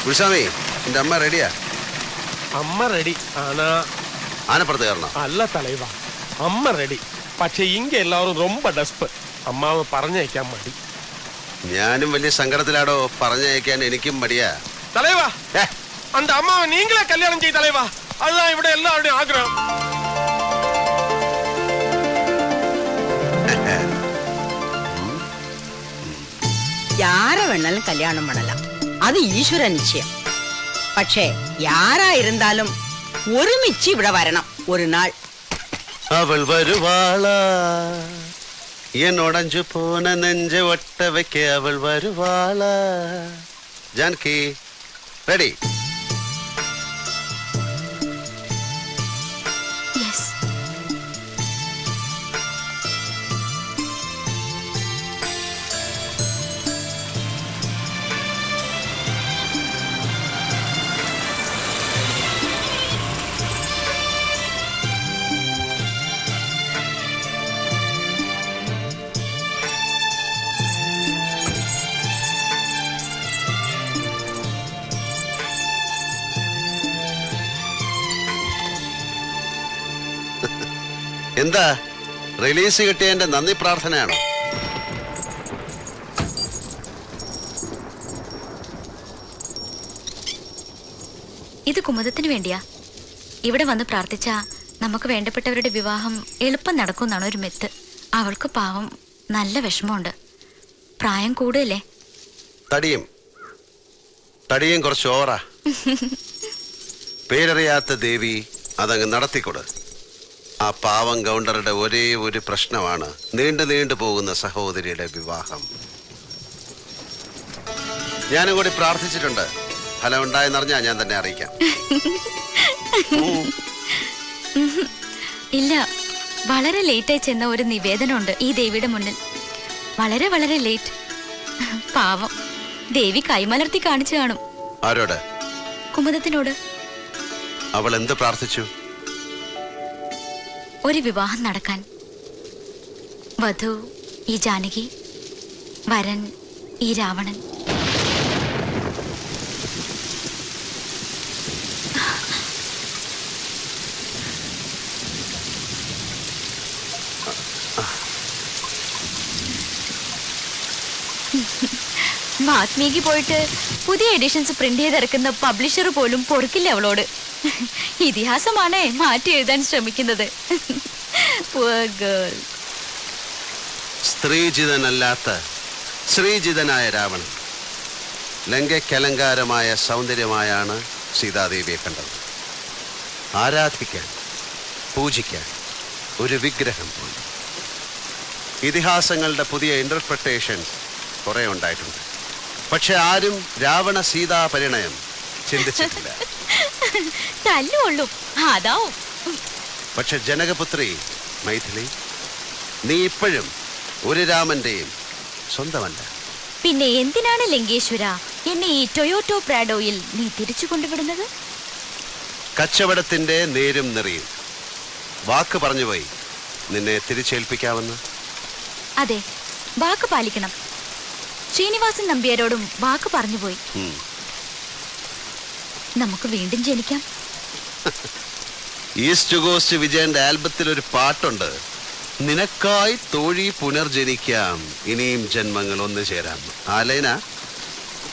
ഗുരുസ്വാമി, എന്റെ അമ്മ റെഡിയാ? അമ്മ റെഡി ആനാ? ആനപ്പുറത്ത് കയറണം. അല്ല തലൈവാ, അമ്മ റെഡി. പക്ഷെ ഇങ്ങ എല്ലാവരും ரொம்ப ഡെസ്പ്. അമ്മാവ് പറഞ്ഞയക്കാൻ മടി. ഞാനും വലിയ സങ്കടത്തിലാടോ. പറഞ്ഞയക്കാൻ എനിക്കും മടിയാ. തലൈവാ, അന്റെ അമ്മാവ് നീങ്ങളെ കല്യാണം ചെയ്ത് തലൈവാ. അതാ ഇവിടെ എല്ലാവരുടെയും ആഗ്രഹം. யார வேணாலும் கல்யாணம் பண்ணலாம், அது ஈஸ்வர நிச்சயம். പക്ഷേ யாராயிருந்தாலும் ഒരുമിച്ച് ഇവിടെ വരണം ഒരു നാൾ. അവൾ വരുവാളാ എന്നോടഞ്ചു പോന നെഞ്ച ഒട്ട വെക്ക അവൾ വരുവാളാ. ജാനകി റെഡി? എന്താ റിലീസ് കിട്ടിയതിന്റെ നന്ദി പ്രാർത്ഥനയാണോ? ഇത് കുമുദത്തിന് വേണ്ടിയാ. ഇവിടെ വന്ന് പ്രാർത്ഥിച്ച നമുക്ക് വേണ്ടപ്പെട്ടവരുടെ വിവാഹം എളുപ്പം നടക്കുമെന്നാണ് ഒരു മിത്ത്. അവൾക്ക് പാവം നല്ല വിഷമമുണ്ട്. പ്രായം കൂടുതലേ. തടിയും കുറച്ച് ഓവറാ. പേരറിയാത്ത ദേവി അതങ്ങ് നടത്തിക്കൊടു. ആ പാവം ഗൗണ്ടറുടെ ഒരേ ഒരു പ്രശ്നമാണ് നീണ്ടു പോകുന്ന സഹോദരിയുടെ വിവാഹം. ഞാനും കൂടി പ്രാർത്ഥിച്ചിട്ടുണ്ട്. ഫലം ഉണ്ടായെന്നറിഞ്ഞാ ഞാൻ തന്നെ അറിയിക്കാം. ഇല്ല, വളരെ ലേറ്റായി ചെന്ന ഒരു നിവേദനമുണ്ട് ഈ ദേവിയുടെ മുന്നിൽ. വളരെ വളരെ ലേറ്റ്. പാവം ദേവി കൈമലർത്തി കാണിച്ചു കാണും. ആരോട്? കുമുദത്തിനോട്. അവൾ എന്ത് പ്രാർത്ഥിച്ചു? ഒരു വിവാഹം നടക്കാൻ. വധു ഈ ജാനകി, വരൻ ഈ രാവണൻ. വാത്മീകി പോയിട്ട് പുതിയ എഡിഷൻസ് പ്രിന്റ് ചെയ്തിറക്കുന്ന പബ്ലിഷർ പോലും പൊറുക്കില്ല അവളോട്. ഇതിഹാസമാണേ മാറ്റി എഴുതാൻ ശ്രമിക്കുന്നത്. സ്ത്രീജിതനല്ലാത്ത ശ്രീജിതനായ രാവണൻ ലങ്കയ്ക്കലങ്കാരമായ സൗന്ദര്യമായാണ് സീതാദേവിയെ കണ്ടത്. ആരാധിക്കാൻ, പൂജിക്കാൻ ഒരു വിഗ്രഹം പോലെ. ഇതിഹാസങ്ങളുടെ പുതിയ ഇന്റർപ്രിട്ടേഷൻസ് കുറെ ഉണ്ടായിട്ടുണ്ട്. പക്ഷെ ആരും രാവണ സീതാ പരിണയം ചിന്തിച്ചിട്ടില്ല. പക്ഷെ ജനകപുത്രി മൈഥിലി, നീ ഇപ്പോഴും ഒരു രാമന്റെയും സ്വന്തമല്ല. പിന്നെ എന്തിനാണ് ലങ്കേശ്വര എന്നെ ഈ ടൊയോട്ടോ പ്രാഡോയിൽ നീ തിരിച്ചു കൊണ്ടുവിടുന്നത്? കച്ചവടത്തിന്റെ നേരും നെറിയും. വാക്ക് പറഞ്ഞുപോയി നിന്നെ തിരിച്ചേൽപ്പിക്കാമെന്ന്. അതെ, വാക്ക് പാലിക്കണം. ശ്രീനിവാസൻ നമ്പ്യാരോടും വാക്ക് പറഞ്ഞുപോയി. നമുക്ക് വീണ്ടും ജനിക്കാം. ഈസ്റ്റ് കോസ്റ്റ് വിജയന്റെ ആൽബത്തിൽ ഒരു പാട്ടുണ്ട്, നിനക്കായി തോഴി പുനർജനിക്കാം, ഇനിയും ജന്മങ്ങൾ ഒന്നു ചേരാം. ആലൈന,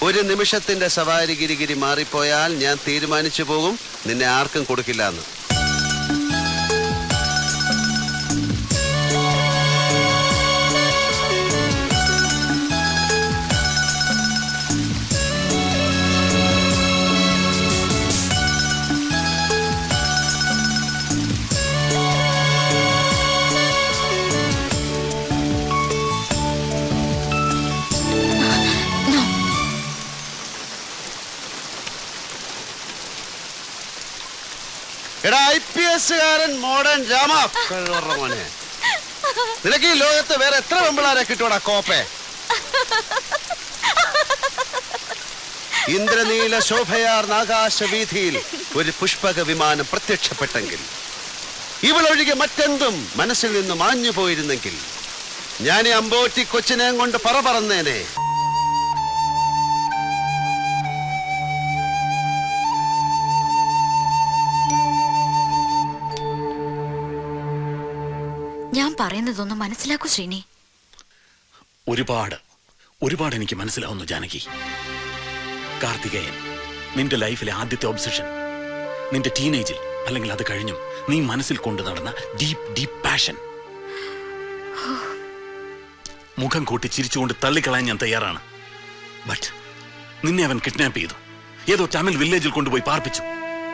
ഒരു നിമിഷത്തിന്റെ സവാരി ഗിരിഗിരി മാറിപ്പോയാൽ ഞാൻ തീരുമാനിച്ചു പോകും നിന്നെ ആർക്കും കൊടുക്കില്ല എന്ന്. എടാ IPS കാരൻ മോഡേൺ രാമ, മോനെ, നിനക്ക് ഈ ലോകത്ത് വേറെ എത്ര വെമ്പിളാരെ കിട്ടൂടാ കോപ്പെ? ഇന്ദ്രനീല ശോഭയാർന്ന ആകാശവീഥിയിൽ ഒരു പുഷ്പക വിമാനം പ്രത്യക്ഷപ്പെട്ടെങ്കിൽ, ഇവളൊഴികെ മറ്റെന്തും മനസ്സിൽ നിന്ന് മാഞ്ഞു പോയിരുന്നെങ്കിൽ, ഞാൻ ഈ അമ്പോറ്റി കൊച്ചിനെ കൊണ്ട് പറന്നേനെ. പറയുന്നതൊന്നും മനസ്സിലാക്കൂ ശ്രീനി. ഒരുപാട് എനിക്ക് മനസ്സിലാവുന്നു ജാനകി. കാർത്തികേയൻ, നിന്റെ ലൈഫിലെ ആദ്യത്തെ ഒബ്സഷൻ, നിന്റെ ടീനേജിൽ അല്ലെങ്കിൽ അത് കഴിഞ്ഞും നീ മനസ്സിൽ കൊണ്ടു നടന്ന ഡീപ് പാഷൻ. മുഖം കൂട്ടി ചിരിച്ചുകൊണ്ട് തള്ളിക്കളയാൻ ഞാൻ തയ്യാറാണ്. ബട്ട് നിന്നെ അവൻ കിഡ്നാപ്പ് ചെയ്തു. ഏതോ തമിഴ് വില്ലേജിൽ കൊണ്ടുപോയി പാർപ്പിച്ചു.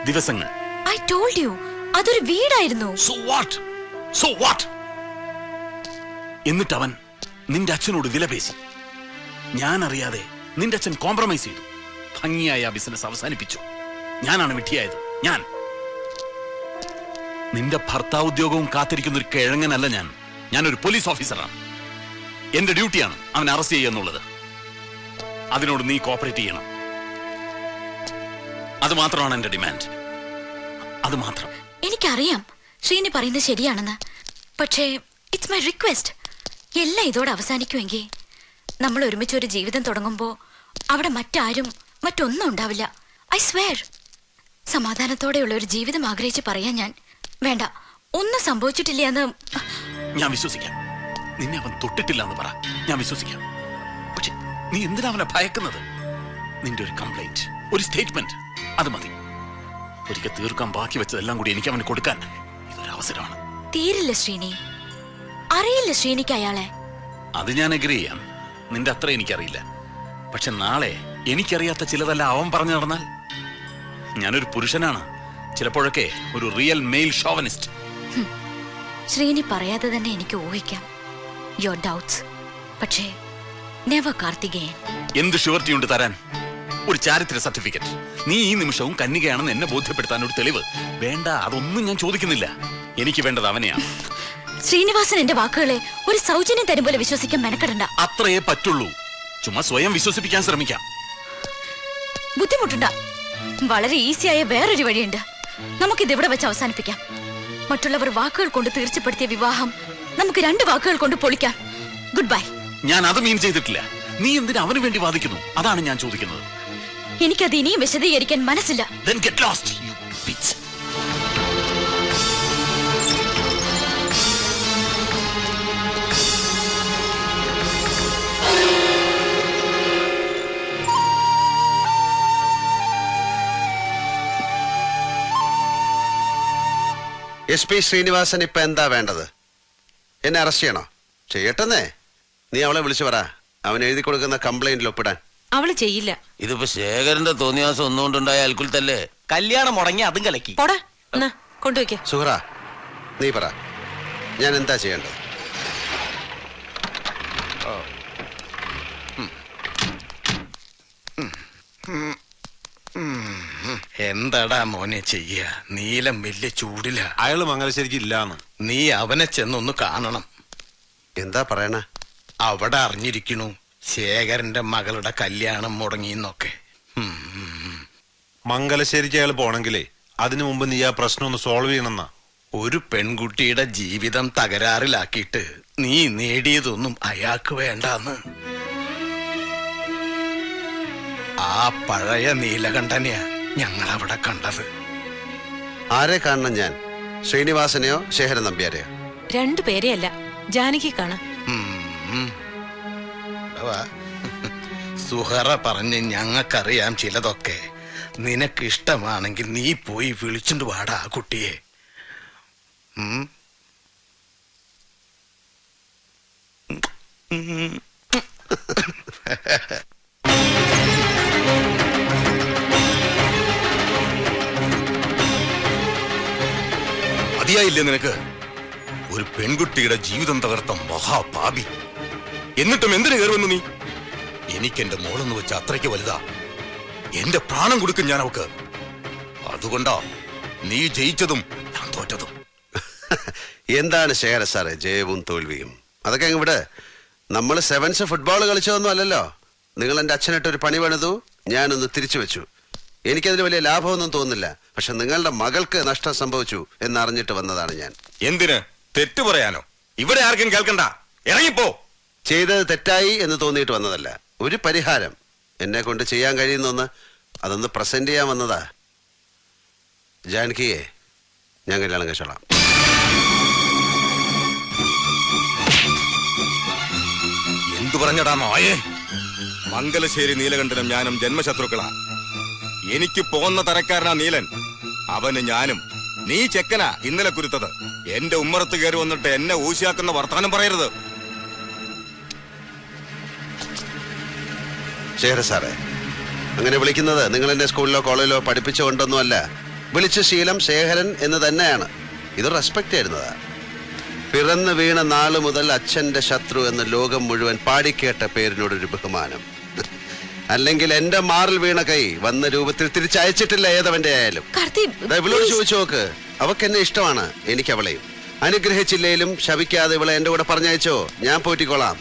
ദിവസങ്ങൾ. I told you, അതൊരു വീടായിരുന്നു. So what? എന്നിട്ട് അവൻ നിന്റെ അച്ഛനോട് വിലപേശി. ഞാൻ അറിയാതെ നിന്റെ അച്ഛൻ കോംപ്രമൈസ് ചെയ്തു. ഭംഗിയായ ആ ബിസിനസ് അവസാനിപ്പിച്ചു. ഞാനാണ് വിഡ്ഢിയായത്. നിന്റെ ഭർത്താവ് ഉദ്യോഗവും കാത്തിരിക്കുന്ന ഒരു കിഴങ്ങനല്ല ഞാനൊരു പോലീസ് ഓഫീസറാണ്. എന്റെ ഡ്യൂട്ടിയാണ് അവൻ അറസ്റ്റ് ചെയ്യുക എന്നുള്ളത്. അതിനോട് നീ കോപ്പറേറ്റ് ചെയ്യണം. അത് മാത്രമാണ് എന്റെ ഡിമാൻഡ്. അത് മാത്രം. എനിക്കറിയാം ശ്രീനി പറയുന്നത് ശരിയാണെന്ന്. പക്ഷേ ഇറ്റ്സ് മൈ റിക്വസ്റ്റ്. എല്ലാം ഇതോടെ അവസാനിക്കുമെങ്കിൽ നമ്മൾ ഒരുമിച്ച് ഒരു ജീവിതം തുടങ്ങുമ്പോൾ അവിടെ മറ്റൊന്നും ഉണ്ടാവില്ല. I swear. സമാധാനത്തോടെയുള്ള ഒരു ജീവിതം ആഗ്രഹിച്ച് പറയാൻ ഞാൻ. വേണ്ട, ഒന്നും സംഭവിച്ചിട്ടില്ല എന്ന് ഞാൻ വിശ്വസിക്കാം. നിന്നെ അവൻ തൊട്ടിട്ടില്ല എന്ന് പറ, ഞാൻ വിശ്വസിക്കാം. പക്ഷെ നീ എന്തിനാ അവനെ ഭയക്കുന്നത്? നിന്റെ ഒരു കംപ്ലൈന്റ്, ഒരു സ്റ്റേറ്റ്മെന്റ്, അത് മതി. ഒരിക്കൽ തീർക്കാൻ ബാക്കി വെച്ചതെല്ലാം കൂടി എനിക്ക് അവന് കൊടുക്കാൻ ഇതൊരു അവസരമാണ്. തീരില്ല ശ്രീനി. അറിയില്ല ശ്രീനിക്ക് അയാളെ. അത് ഞാൻ അഗ്രി ചെയ്യാം. നിന്റെ അത്ര എനിക്കറിയില്ല. പക്ഷെ നാളെ എനിക്കറിയാത്ത ചിലതല്ല അവൻ പറഞ്ഞു നടന്നാൽ? ഞാനൊരു പുരുഷനാണ്. ചിലപ്പോഴൊക്കെ ഒരു റിയൽ മെയിൽ ഷോവനിസ്റ്റ്. ശ്രീനി പറയാതെ തന്നെ എനിക്ക് ഊഹിക്കാം യുവർ ഡൗട്ട്സ്. പക്ഷേ നെവർ കാർത്തികേയൻ. എന്ത് ഷുവർട്ടി ഉണ്ട് തരാൻ? ഒരു ചാരിത്ര സർട്ടിഫിക്കറ്റ്. നീ ഈ നിമിഷവും കന്യകയാണെന്ന് എന്നെ ബോധ്യപ്പെടുത്താൻ ഒരു തെളിവ് വേണ്ട. അതൊന്നും ഞാൻ ചോദിക്കുന്നില്ല. എനിക്ക് വേണ്ടത് അവനെയാണ്. ശ്രീനിവാസൻ എന്റെ വാക്കുകളെ ഒരു സൗജന്യം തരും പോലെ വിശ്വസിക്കാൻ മെനക്കെടണ്ട. അത്രയേ പറ്റുള്ളൂ. ചുമ്മാ സ്വയം വിശ്വസിപ്പിക്കാൻ ശ്രമിക്കാം. ബുദ്ധിമുട്ടുണ്ട. വളരെ ഈസിയായ വേറൊരു വഴിയുണ്ട്. നമുക്കിത് ഇവിടെ വെച്ച് അവസാനിപ്പിക്കാം. മറ്റുള്ളവർ വാക്കുകൾ കൊണ്ട് തീർച്ചപ്പെടുത്തിയ വിവാഹം നമുക്ക് 2 വാക്കുകൾ കൊണ്ട് പൊളിക്കാം. Good bye. ഞാൻ അത് മീൻ ചെയ്തിട്ടില്ല. നീ എന്തിനാ അവന് വേണ്ടി വാദിക്കുന്നു? അതാണ് ഞാൻ ചോദിക്കുന്നത്. എനിക്കത് ഇനിയും വിശദീകരിക്കാൻ മനസ്സില്ല. Then get lost, you bitch. SP Sreenivasan ഇപ്പൊ എന്താ വേണ്ടത്? എന്നെ അറസ്റ്റ് ചെയ്യണോ? ചെയ്യട്ടെന്നേ. നീ അവളെ വിളിച്ചു പറ, അവൻ എഴുതി കൊടുക്കുന്ന കംപ്ലൈന്റിൽ ഒപ്പിടാൻ. അവള് ചെയ്യില്ല. ഇതിപ്പോ ശേഖരന്റെ തോന്നിയാസം ഒന്നുകൊണ്ടുണ്ടായ അൽക്കുലത്തല്ലേ? കല്യാണം മുടങ്ങി അതും കലക്കി. പോടാ, കൊണ്ടുവയ്ക്ക. സുഹറ, നീ പറ, ഞാൻ എന്താ ചെയ്യേണ്ടത്? എന്താടാ മോനെ ചെയ്യ? നീലം വലിയ ചൂടില. അയാള് മംഗലശ്ശേരിക്ക് ഇല്ലാന്ന്. നീ അവനെ ചെന്നൊന്ന് കാണണം. എന്താ പറയണ? അവിടെ അറിഞ്ഞിരിക്കണു ശേഖരന്റെ മകളുടെ കല്യാണം മുടങ്ങിന്നൊക്കെ. മംഗലശ്ശേരിക്ക് അയാൾ പോണെങ്കിലേ അതിനു മുമ്പ് നീ ആ പ്രശ്നം ഒന്ന് സോൾവ് ചെയ്യണമെന്നാ. ഒരു പെൺകുട്ടിയുടെ ജീവിതം തകരാറിലാക്കിയിട്ട് നീ നേടിയതൊന്നും അയാൾക്ക് വേണ്ടാന്ന്. ആ പഴയ നീലകണ്ഠനെയാ ഞങ്ങളവിടെ കണ്ടത്. ആരെ കാണണം ഞാൻ? ശ്രീനിവാസനെയോ ശേഖരൻ നമ്പ്യാരെയോ? 2 പേരെയല്ല, ജാനകി കാണാം. സുഹറ പറഞ്ഞ് ഞങ്ങൾക്കറിയാം ചിലതൊക്കെ. നിനക്ക് ഇഷ്ടമാണെങ്കിൽ നീ പോയി വിളിച്ചുകൊണ്ട് വാടാ ആ കുട്ടിയെ. മതിയായില്ലേ നിനക്ക്? ഒരു പെൺകുട്ടിയുടെ ജീവിതം തകർത്ത മഹാപാപി. എന്നിട്ടും എന്തിനു കയറുമെന്ന് നീ? എനിക്കെന്റെ മോളെന്ന് വെച്ച അത്രയ്ക്ക് വലുതാ. എന്റെ പ്രാണം കൊടുക്കും ഞാൻ അവക്ക്. അതുകൊണ്ടാ നീ ജയിച്ചതും ഞാൻ തോറ്റതും. എന്താണ് ശേഖര സാറേ ജയവും തോൽവിയും? അതൊക്കെ അങ്ങ് വിട്. നമ്മൾ സെവൻസ് ഫുട്ബോൾ കളിച്ചതൊന്നും അല്ലല്ലോ. നിങ്ങൾ എന്റെ അച്ഛനിട്ടൊരു പണി പണിതു, ഞാനൊന്ന് തിരിച്ചു വെച്ചു. എനിക്കതിന് വലിയ ലാഭമൊന്നും തോന്നുന്നില്ല. പക്ഷെ നിങ്ങളുടെ മകൾക്ക് നഷ്ടം സംഭവിച്ചു എന്നറിഞ്ഞിട്ട് വന്നതാണ് ഞാൻ. എന്തിന്? തെറ്റു പറയാനോ? ഇവിടെ ആർക്കും കേൾക്കണ്ട, ഇറങ്ങിപ്പോ. ചെയ്തത് തെറ്റായി എന്ന് തോന്നിയിട്ട് വന്നതല്ല. ഒരു പരിഹാരം എന്നെ കൊണ്ട് ചെയ്യാൻ കഴിയുന്നൊന്ന് അതൊന്ന് പ്രസന്റ് ചെയ്യാൻ വന്നതാ. ജാനകിയെ ഞാൻ കല്യാണം കഴിച്ചോളാം. എന്തു പറഞ്ഞടാ നായേ? മംഗലശ്ശേരി നീലകണ്ഠനും ഞാനും ജന്മശത്രുക്കളാ. എനിക്ക് പോന്ന തരക്കാരനാ നീലൻ. അവന് ഞാനും. നീ ചെക്കനാ ഇന്നലെ കുരുത്തത്. എന്റെ ഉമ്മറത്ത് കയറി വന്നിട്ട് എന്നെ ഊശിയാക്കുന്ന വർത്താനം പറയരുത്. ശേഖര സാറേ, അങ്ങനെ വിളിക്കുന്നത് നിങ്ങൾ എന്നെ സ്കൂളിലോ കോളേജിലോ പഠിപ്പിച്ചുകൊണ്ടൊന്നുമല്ല. വിളിച്ച ശീലം ശേഖരൻ എന്ന് തന്നെയാണ്. ഇത് റെസ്പെക്ട് ചെയ്യുന്നതാ. പിറന്നു വീണ നാള് മുതൽ അച്ഛന്റെ ശത്രു എന്ന് ലോകം മുഴുവൻ പാടിക്കേട്ട പേരിനോടൊരു ബഹുമാനം. അല്ലെങ്കിൽ എന്റെ മാറിൽ വീണ കൈ വന്ന രൂപത്തിൽ തിരിച്ചയച്ചിട്ടില്ല ഏതവന്റെ ആയാലും. ഇവളോട് ചോദിച്ചു നോക്ക്. അവക്ക് എന്നെ ഇഷ്ടമാണ്, എനിക്ക് അവളെയും. അനുഗ്രഹിച്ചില്ലേലും ശപിക്കാതെ ഇവളെ എന്റെ കൂടെ പറഞ്ഞയച്ചോ, ഞാൻ പോറ്റിക്കോളാം.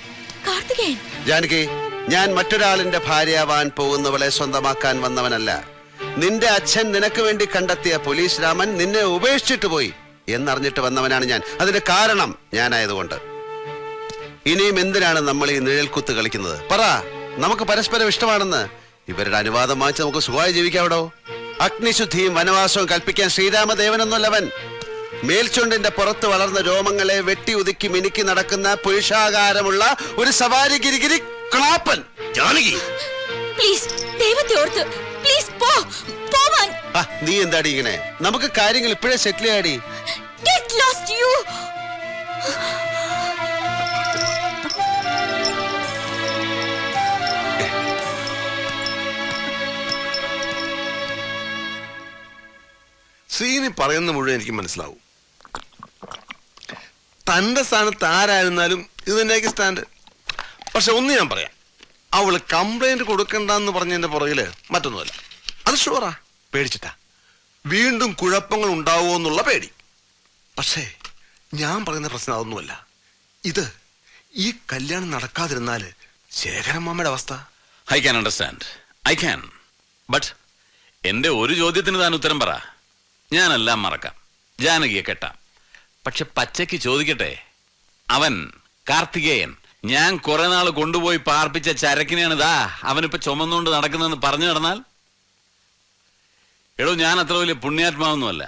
ജാനകി, ഞാൻ മറ്റൊരാളിന്റെ ഭാര്യയാവാൻ പോകുന്നവളെ സ്വന്തമാക്കാൻ വന്നവനല്ല. നിന്റെ അച്ഛൻ നിനക്ക് വേണ്ടി കണ്ടെത്തിയ പോലീസ് രാമൻ നിന്നെ ഉപേക്ഷിച്ചിട്ട് പോയി എന്നറിഞ്ഞിട്ട് വന്നവനാണ് ഞാൻ. അതിന്റെ കാരണം ഞാനായതുകൊണ്ട്. ഇനിയും എന്തിനാണ് നമ്മൾ ഈ നിഴൽക്കുത്ത് കളിക്കുന്നത്? പറ, നമുക്ക് പരസ്പരം ഇഷ്ടമാണെന്ന്. ഇവരുടെ അനുവാദം വാങ്ങിച്ച് നമുക്ക് സുഖമായി ജീവിക്കാവിടോ. അഗ്നിശുദ്ധിയും വനവാസവും കൽപ്പിക്കാൻ ശ്രീരാമദേവനൊന്നുമല്ലവൻ. മേൽച്ചുണ്ടിന്റെ പുറത്ത് വളർന്ന രോമങ്ങളെ വെട്ടി ഒതുക്കി മിനുക്കി നടക്കുന്ന പുരുഷാകാരമുള്ള ഒരു സവാരി ഗിരിഗിരി ക്ലാപ്പൻ. ജാനകി, നീ എന്താടി ഇങ്ങനെ? നമുക്ക് കാര്യങ്ങൾ ഇപ്പോഴേ സെറ്റിൽ ചെയ്യാടി. ശ്രീനി പറയുന്ന മുഴുവൻ എനിക്ക് മനസ്സിലാവും. തന്റെ സ്ഥാനത്ത് ആരായിരുന്നാലും ഇത് തന്നെയായിരിക്കും സ്റ്റാൻഡ്. പക്ഷെ ഒന്ന് ഞാൻ പറയാം, അവള് കംപ്ലൈന്റ് കൊടുക്കണ്ടെന്ന് പറഞ്ഞതിന്റെ പുറകില് മറ്റൊന്നുമല്ല. അത് ഷുവറാ, പേടിച്ചിട്ടാ. വീണ്ടും കുഴപ്പങ്ങൾ ഉണ്ടാവുമോ എന്നുള്ള പേടി. പക്ഷേ ഞാൻ പറയുന്ന പ്രശ്നം അതൊന്നുമല്ല. ഇത് ഈ കല്യാണം നടക്കാതിരുന്നാല് ശേഖരമ്മയുടെ അവസ്ഥ. I can understand, I can. But എന്റെ ഒരു ചോദ്യത്തിന് താൻ ഉത്തരം പറ. ഞാനെല്ലാം മറക്കാം, ജാനകിയെ കെട്ടാം. പക്ഷെ പച്ചയ്ക്ക് ചോദിക്കട്ടെ, അവൻ കാർത്തികേയൻ ഞാൻ കുറെ നാൾ കൊണ്ടുപോയി പാർപ്പിച്ച ചരക്കിനെയാണ് ദാ അവനിപ്പോ ചുമന്നുകൊണ്ട് നടക്കുന്നതെന്ന് പറഞ്ഞു നടന്നാൽ? എടോ, ഞാൻ അത്ര വലിയ പുണ്യാത്മാവൊന്നുമല്ല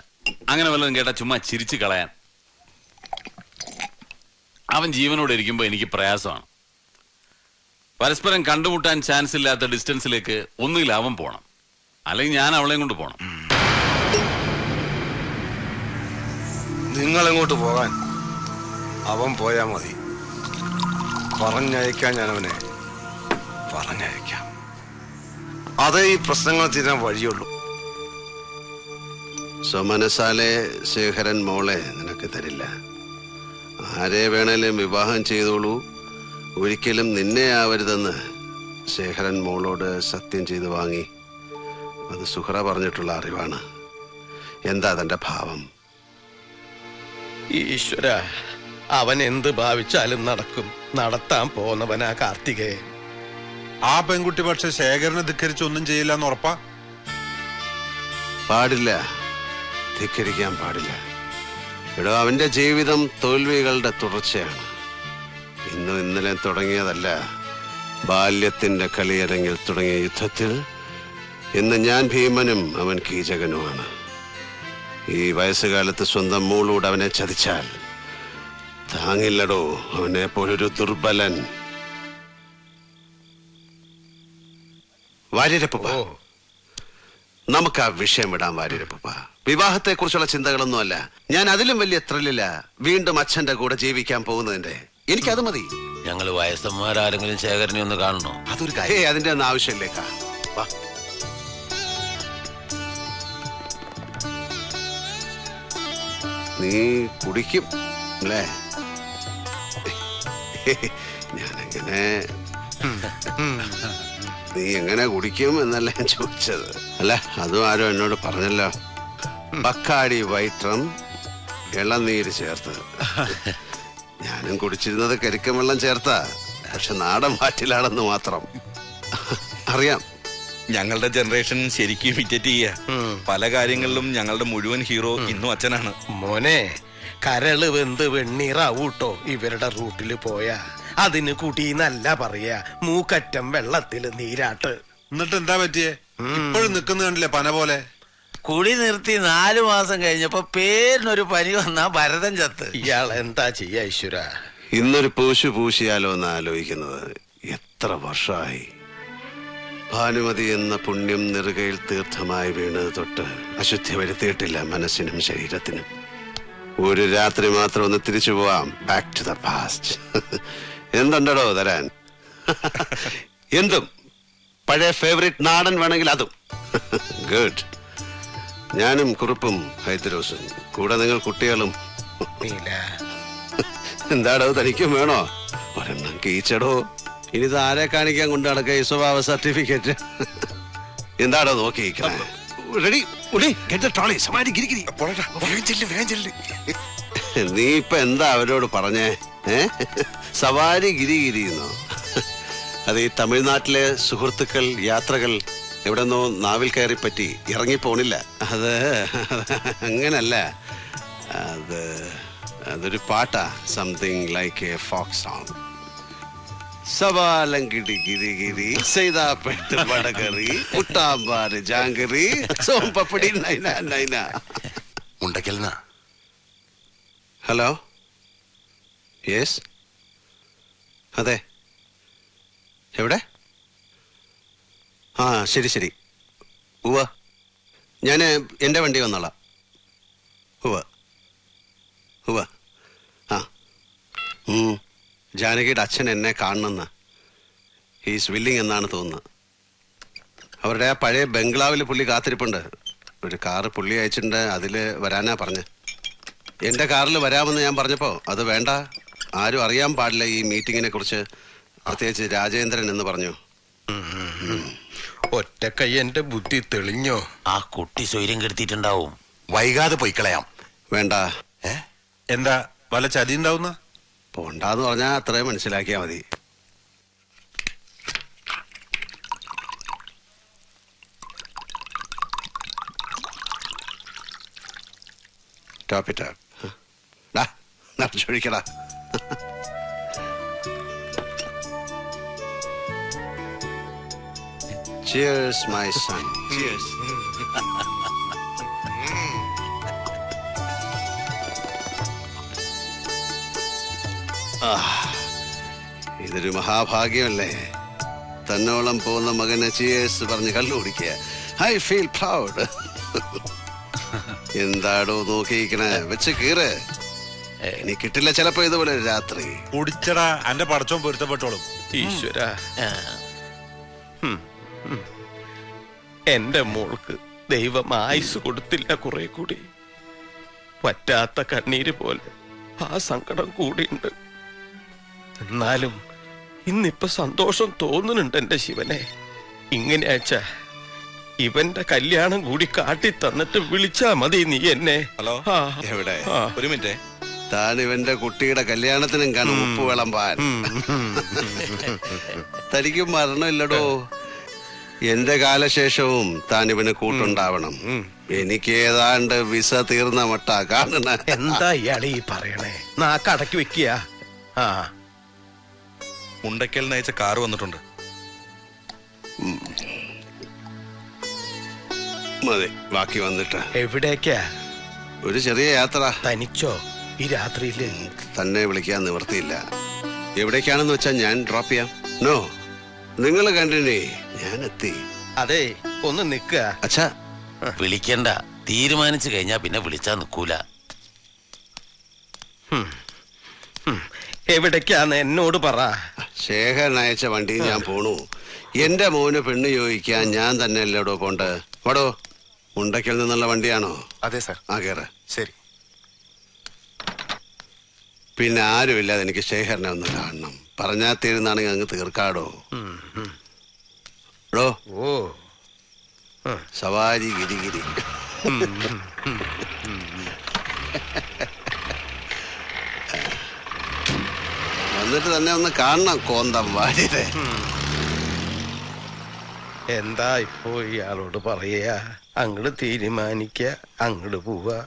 അങ്ങനെ വല്ലതും കേട്ടാ ചുമ്മാ ചിരിച്ചു കളയാൻ. അവൻ ജീവനോടെ ഇരിക്കുമ്പോ എനിക്ക് പ്രയാസമാണ്. പരസ്പരം കണ്ടുമുട്ടാൻ ചാൻസ് ഇല്ലാത്ത ഡിസ്റ്റൻസിലേക്ക് ഒന്നുകിൽ അവൻ പോണം, അല്ലെങ്കിൽ ഞാൻ അവളെയും കൊണ്ട് പോണം. നിങ്ങളെങ്ങോട്ട് പോകാൻ അവൻ പോയാ മതി. പറഞ്ഞയക്കാൻ ഞാൻ അവനെ പറഞ്ഞയക്കാം. അതേ ഈ പ്രശ്നങ്ങൾ തീരാൻ വഴിയുള്ളൂ. സ്വമനസാലെ ശേഖരൻ മോളെ നിനക്ക് തരില്ല. ആരെ വേണേലും വിവാഹം ചെയ്തോളൂ, ഒരിക്കലും നിന്നെ ആവരുതെന്ന് ശേഖരൻ മോളോട് സത്യം ചെയ്ത് വാങ്ങി. അത് സുഹറ പറഞ്ഞിട്ടുള്ള അറിവാണ്. എന്താ തന്റെ ഭാവം? ഈശ്വര, അവൻ എന്ത് ഭാവിച്ചാലും നടക്കും. നടത്താൻ പോന്നവനാ കാർത്തികേയൻ. ആ പെൺകുട്ടി പക്ഷെ ശേഖരനെ ധിക്കരിച്ച് ഒന്നും ചെയ്യില്ല എന്ന് ഉറപ്പാ? പാടില്ല, ധിക്കരിക്കാൻ പാടില്ല. എടോ, അവന്റെ ജീവിതം തോൽവികളുടെ തുടർച്ചയാണ്. ഇന്നും ഇന്നലെ തുടങ്ങിയതല്ല. ബാല്യത്തിന്റെ കളിയരങ്ങിൽ തുടങ്ങിയ യുദ്ധത്തിൽ ഇന്ന് ഞാൻ ഭീമനും അവൻ കീചകനുമാണ്. ഈ വയസ്സുകാലത്ത് സ്വന്തം മോളോട് അവനെ ചതിച്ചാൽ താങ്ങില്ലടോ അവനെ പോലൊരു ദുർബലൻ. വാര്യരപ്പ, നമുക്ക് ആ വിഷയം വിടാം. വാര്യരപ്പ, വിവാഹത്തെ കുറിച്ചുള്ള ചിന്തകളൊന്നുമല്ല. ഞാൻ അതിലും വലിയ ത്രില്ലില്ല വീണ്ടും അച്ഛന്റെ കൂടെ ജീവിക്കാൻ പോകുന്നതിന്റെ. എനിക്കത് മതി. ഞങ്ങള് വയസ്സന്മാരാരെങ്കിലും ശേഖരനെ ഒന്ന് കാണണോ? അതൊരു കാര്യം, അതിന്റെ ഒന്നും ആവശ്യമില്ലേക്കാ. വാ, നീ കുടിക്കും അല്ലേ? ഞാനെങ്ങനെ നീ എങ്ങനെ കുടിക്കും എന്നല്ല ഞാൻ ചോദിച്ചത്. അല്ല, അതും ആരോ എന്നോട് പറഞ്ഞല്ലോ. ബക്കാടി വൈറ്റം ഇളനീര് ചേർത്ത്. ഞാനും കുടിച്ചിരുന്നത് കരിക്കം വെള്ളം ചേർത്താ, പക്ഷെ നാടൻ വാറ്റിലാണെന്ന് മാത്രം. അറിയാം, ഞങ്ങളുടെ ജനറേഷൻ ശരിക്കും ഇമിറ്റേറ്റ് ചെയ്യുക. പല കാര്യങ്ങളിലും ഞങ്ങളുടെ മുഴുവൻ ഹീറോ ഇന്നും അച്ഛനാണ്. മോനെ, കരള് വെന്ത് വെണ്ണീറാവൂട്ടോ ഇവരുടെ റൂട്ടില് പോയാ. അതിന് കൂട്ടി നല്ല പറയാ, മൂക്കറ്റം വെള്ളത്തില് നീരാട്ട്. എന്നിട്ട് എന്താ പറ്റിയേ? ഇപ്പോഴും നിൽക്കുന്ന കണ്ടില്ലേ പന പോലെ. കുടി നിർത്തി 4 മാസം കഴിഞ്ഞപ്പോ പേരിനൊരു പനി വന്നാ ഭരതൻ ചത്ത്. ഇയാൾ എന്താ ചെയ്യാ ഈശ്വര? ഇന്നൊരു പൂശു പൂശിയാലോ എന്ന് ആലോചിക്കുന്നത്. എത്ര വർഷമായി. ഭാനുമതി എന്ന പുണ്യം നെറുകയിൽ തീർത്ഥമായി വീണത് തൊട്ട് അശുദ്ധി വരുത്തിയിട്ടില്ല മനസ്സിനും ശരീരത്തിനും. ഒരു രാത്രി മാത്രം ഒന്ന് തിരിച്ചു പോവാം, ബാക്ക് ടു ദ പാസ്റ്റ്. എന്തുണ്ടോ തരാൻ? എന്തും. പഴയ ഫേവറേറ്റ് നാടൻ വേണമെങ്കിൽ അതും. ഗുഡ്. ഞാനും കുറുപ്പും ഹൈദ്രോസും കൂടെ നിങ്ങൾ കുട്ടികളും. എന്താടോ തനിക്കും വേണോ? ഒരെണ്ണം കീച്ചടോ. ഇനി ഇത് ആരെ കാണിക്കാൻ കൊണ്ട് നടക്കുക ഈ സ്വഭാവ സർട്ടിഫിക്കറ്റ്? എന്താടോ നോക്കിയിരിക്കണേ? റെഡി? നീ ഇപ്പൊ എന്താ അവരോട് പറഞ്ഞേ? സവാരി ഗിരിഗിരിന്നോ? അത് ഈ തമിഴ്നാട്ടിലെ സുഹൃത്തുക്കൾ യാത്രകൾ എവിടെന്നോ നാവിൽ കയറി പറ്റി ഇറങ്ങിപ്പോണില്ല. അത് അങ്ങനല്ല, അതൊരു പാട്ടാ. Something like a folk song. സവാലങ്കിടി ഗിരി ഗിരി സൈതാപ്പെട്ട് വടകറി പുട്ടാമ്പാറ് ജാങ്കറി സോമ്പപ്പടി നൈന നൈന. ഹലോ, യെസ്, അതെ. എവിടെ? ആ ശരി ശരി. ഉവ്വ, ഞാൻ എൻ്റെ വണ്ടി വന്നോളാം. ഉവ്വ ഉവ്വ. ആ ജാനകിയുടെ അച്ഛൻ എന്നെ കാണണമെന്ന് ഹീസ് വില്ലിങ് എന്നാണ് തോന്നുന്നത്. അവരുടെ ആ പഴയ ബംഗ്ലാവിൽ പുള്ളി കാത്തിരിപ്പുണ്ട്. ഒരു കാറ് പുള്ളി അയച്ചിട്ടുണ്ട്, അതിൽ വരാനാ പറഞ്ഞ്. എൻ്റെ കാറിൽ വരാമെന്ന് ഞാൻ പറഞ്ഞപ്പോൾ അത് വേണ്ട, ആരും അറിയാൻ പാടില്ല ഈ മീറ്റിങ്ങിനെ കുറിച്ച്, പ്രത്യേകിച്ച് രാജേന്ദ്രൻ എന്ന് പറഞ്ഞു. ഒറ്റക്കൈ എന്റെ ബുദ്ധി തെളിഞ്ഞോ? ആ കുട്ടി സ്വൈര്യം കെടുത്തിട്ടുണ്ടാവും. വൈകാതെ പോയി കളയാം. വേണ്ട. എന്താ വല്ല ചതി ഉണ്ടാവുന്ന? പോണ്ടാന്ന് പറഞ്ഞാൽ അത്രയും മനസ്സിലാക്കിയാ മതി. ടോപ്പിറ്റാ നിറച്ചൊഴിക്കടാ. Cheers, my son. Cheers. ഇതൊരു മഹാഭാഗ്യമല്ലേ, തന്നോളം പോകുന്ന മകനെ ചിയേഴ്സ് പറഞ്ഞ് കള്ളു കുടിക്കുക. I feel proud. എന്താടോ നോക്കിയിരിക്കണേ? വെച്ച് കീറ്. ഇനി കിട്ടില്ല ചിലപ്പോ ഇതുപോലെ രാത്രി. കുടിച്ചടാ, എന്റെ പടച്ചോൻ പൊരുത്തപ്പെട്ടോളും. ഈശ്വര, എന്റെ മോൾക്ക് ദൈവം ആയുസ് കൊടുത്തില്ല. കുറെ കൂടി പറ്റാത്ത കണ്ണീര് പോലെ ആ സങ്കടം കൂടിയുണ്ട്. എന്നാലും ഇന്നിപ്പൊ സന്തോഷം തോന്നുന്നുണ്ട് എന്റെ ശിവനെ. ഇങ്ങനെ അയച്ച ഇവന്റെ കല്യാണം കൂടി കാട്ടി തന്നിട്ട് വിളിച്ചാ മതി നീ എന്നെ. ഹലോ, എവിടെ? ഒരു മിനിറ്റ്. താൻ ഇവന്റെ കുട്ടിയുടെ കല്യാണത്തിനും കാണും ഉപ്പ് വിളമ്പാൻ. തനിക്ക് മരണമില്ലടോ. എന്റെ കാലശേഷവും താൻ ഇവന് കൂട്ടുണ്ടാവണം. എനിക്ക് ഏതാണ്ട് വിസ തീർന്ന മട്ട കാണണ. എന്താ ഇയാളെ ഈ പറയണേ? നാക്കടക്കി വെക്കുക. ആ, മുണ്ടയ്ക്കൽ നയിച്ച കാറ് വന്നിട്ടുണ്ട്. മതി, ബാക്കി വന്നിട്ട്. എവിടേക്കാ? ഒരു ചെറിയ യാത്ര. തനിച്ചോ ഈ രാത്രിയില്? തന്നെ വിളിക്കാൻ നിവർത്തിയില്ല. എവിടേക്കാണെന്ന് വെച്ചാൽ ഞാൻ ഡ്രോപ്പ് ചെയ്യാം. നോ, നിങ്ങൾ കണ്ടിനെ, ഞാൻ എത്തി. അതെ, ഒന്ന് നിക്കുക. അച്ഛാ, വിളിക്കണ്ട. തീരുമാനിച്ചു കഴിഞ്ഞാ പിന്നെ വിളിച്ചാ നിക്കൂല. എവിടേക്കാന്ന് എന്നോട് പറ. ശേഖരൻ അയച്ച വണ്ടി ഞാൻ പോണു. എന്റെ മോന് പെണ്ണ് ചോദിക്കാൻ ഞാൻ തന്നെ അല്ലേടോ പോണ്ട്. വടോ, മുണ്ടയ്ക്കൽ നിന്നുള്ള വണ്ടിയാണോ? അതെ സാർ. ആ കേറ്. ശരി. പിന്നെ ആരുമില്ലാതെ എനിക്ക് ശേഖരനെ ഒന്ന് കാണണം. പറഞ്ഞാൽ തീരുന്നാണെങ്കിൽ അങ്ങ് തീർക്കാടോ. ോ ഓ, സവാരി ഗിരിഗിരി. വന്നിട്ട് തന്നെ ഒന്ന് കാണണം കോന്തം വാര്യരെ. എന്താ ഇപ്പോ ഇയാളോട് പറയാ? അങ്ങട് തീരുമാനിക്ക, അങ്ങട് പോവാ.